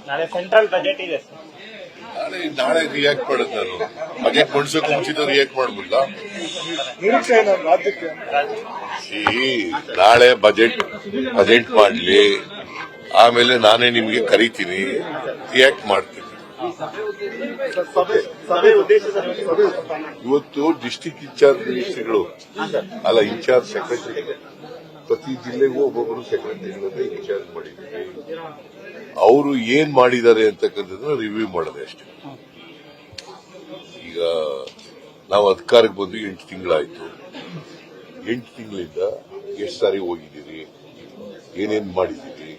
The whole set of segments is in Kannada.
ನಾಳೆ ಸೆಂಟ್ರಲ್ ಬಜೆಟ್ ಇದೆ ನಾಳೆ ರಿಯಾಕ್ಟ್ ಮಾಡೋದು ನಾನು ಬಜೆಟ್ ಮಂಡಿಸೋಕೆ ಮುಂಚಿತ ರಿಯಾಕ್ಟ್ ಮಾಡ್ಬಿಡ್ಲ. ನಾಳೆ ಬಜೆಟ್ ಮಾಡ್ಲಿ, ಆಮೇಲೆ ನಾನೇ ನಿಮ್ಗೆ ಕರಿತೀನಿ, ರಿಯಾಕ್ಟ್ ಮಾಡ್ತೀನಿ. ಇವತ್ತು ಡಿಸ್ಟಿಕ್ ಇನ್ಚಾರ್ಜ್ ಮಿನಿಸ್ಟ್ರಿಗಳು ಅಲ್ಲ, ಇನ್ಚಾರ್ಜ್ ಸೆಕ್ರೆಟರಿ, ಪ್ರತಿ ಜಿಲ್ಲೆಗೂ ಒಬ್ಬೊಬ್ಬರು ಸೆಕ್ರೆಟರಿಗಳನ್ನ ಇನ್ಚಾರ್ಜ್ ಮಾಡಿದ್ದೀವಿ. ಅವರು ಏನ್ ಮಾಡಿದ್ದಾರೆ ಅಂತಕ್ಕಂಥದ್ದನ್ನ ರಿವ್ಯೂ ಮಾಡೋದು ಅಷ್ಟೇ. ಈಗ ನಾವು ಅಧಿಕಾರಕ್ಕೆ ಬಂದು 8 ತಿಂಗಳಾಯ್ತು. 8 ತಿಂಗಳಿಂದ ಎಷ್ಟು ಸಾರಿ ಹೋಗಿದ್ದೀರಿ, ಏನೇನ್ ಮಾಡಿದ್ದೀರಿ,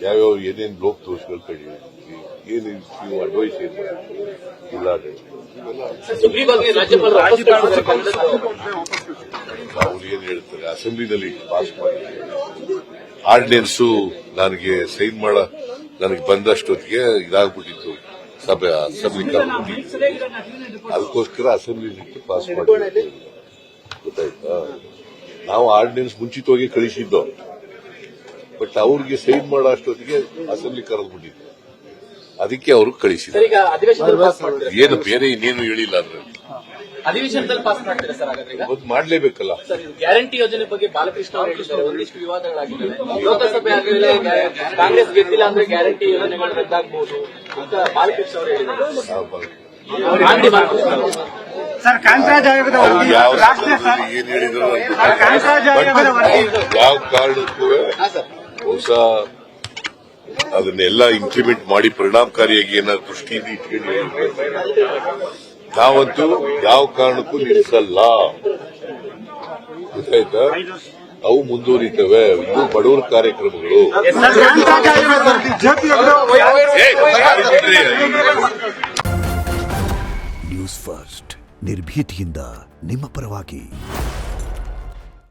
ಯಾವ್ಯಾವ ಏನೇನ್ ಲೋಕ್ ದೋಷಗಳು ಕಂಡಿದ್ದೀರಿ, ಏನೇನು ನೀವು ಅಡ್ವೈಸ್ ಏನ್ ಮಾಡಿದ್ದೀರಿ, ಅವ್ರು ಏನ್ ಹೇಳ್ತಾರೆ ಅಸೆಂಬ್ಲಿನಲ್ಲಿ ಪಾಸ್ ಮಾಡಿ ಆರ್ಡಿನೆನ್ಸು ನನಗೆ ಸೈನ್ ನನಗೆ ಬಂದಷ್ಟೊತ್ತಿಗೆ ಇದಾಗ್ಬಿಟ್ಟಿತ್ತು, ಅಸೆಂಬ್ಲಿ ಅದಕ್ಕೋಸ್ಕರ ಅಸೆಂಬ್ಲಿ ಪಾಸ್ ಮಾಡಿ ಗೊತ್ತಾಯ್ತಾ. ನಾವು ಆರ್ಡಿನೆನ್ಸ್ ಮುಂಚಿತವಾಗಿ ಕಳಿಸಿದ್ದೋ, ಬಟ್ ಅವ್ರಿಗೆ ಸೈನ್ ಮಾಡೋ ಅಷ್ಟೊತ್ತಿಗೆ ಅಸೆಂಬ್ಲಿ ಕರೆದ್ಬಿಟ್ಟಿತ್ತು, ಅದಕ್ಕೆ ಅವರು ಕಳಿಸಿದ್ರು. ಏನು ಬೇರೆ ಇನ್ನೇನು ಹೇಳಿಲ್ಲ ಅಂದ್ರೆ ಅಧಿವೇಶನದಲ್ಲಿ ಪಾಸ್ ಮಾಡ್ತೀರಾ ಸರ್? ಹಾಗಾದ್ರೆ ಇವತ್ತು ಮಾಡ್ಲೇಬೇಕಲ್ಲ. ಗ್ಯಾರಂಟಿ ಯೋಜನೆ ಬಗ್ಗೆ ಬಾಲಕೃಷ್ಣ ಅವರು ಹೇಳಿದ್ದಾರೆ, ಒಂದಿಷ್ಟು ವಿವಾದಗಳಾಗಿದ್ದಾವೆ. ಲೋಕಸಭೆ ಆಗಲೇ ಕಾಂಗ್ರೆಸ್ ಗೆದ್ದಿಲ್ಲ ಅಂದ್ರೆ ಗ್ಯಾರಂಟಿ ಯೋಜನೆಗಳು ರದ್ದಾಗಬಹುದು ಅಂತ ಬಾಲಕೃಷ್ಣ ಅವರು ಹೇಳಿದ್ದಾರೆ. ಸರ್, ಕಾಂತರಾಜ್ ಆಯೋಗದ ಯಾವ ಏನ್ ಹೇಳಿದ್ರು ಯಾವ ಕಾರಣಕ್ಕೂ ಹೊಸ ಅದನ್ನೆಲ್ಲ ಇಂಪ್ಲಿಮೆಂಟ್ ಮಾಡಿ ಪರಿಣಾಮಕಾರಿಯಾಗಿ ಏನಾದ್ರು ದೃಷ್ಟಿಯಿಂದ ಇಟ್ಕೊಂಡು ನಾವಂತೂ ಯಾವ ಕಾರಣಕ್ಕೂ ನಿಲ್ಲಿಸಲ್ಲ, ಗೊತ್ತಾಯ್ತಾ. ಅವು ಮುಂದುವರಿತವೆ. ಇವು ಬಡವರ ಕಾರ್ಯಕ್ರಮಗಳು. ನ್ಯೂಸ್ ಫಸ್ಟ್ ನಿರ್ಭೀತಿಯಿಂದ ನಿಮ್ಮ ಪರವಾಗಿ.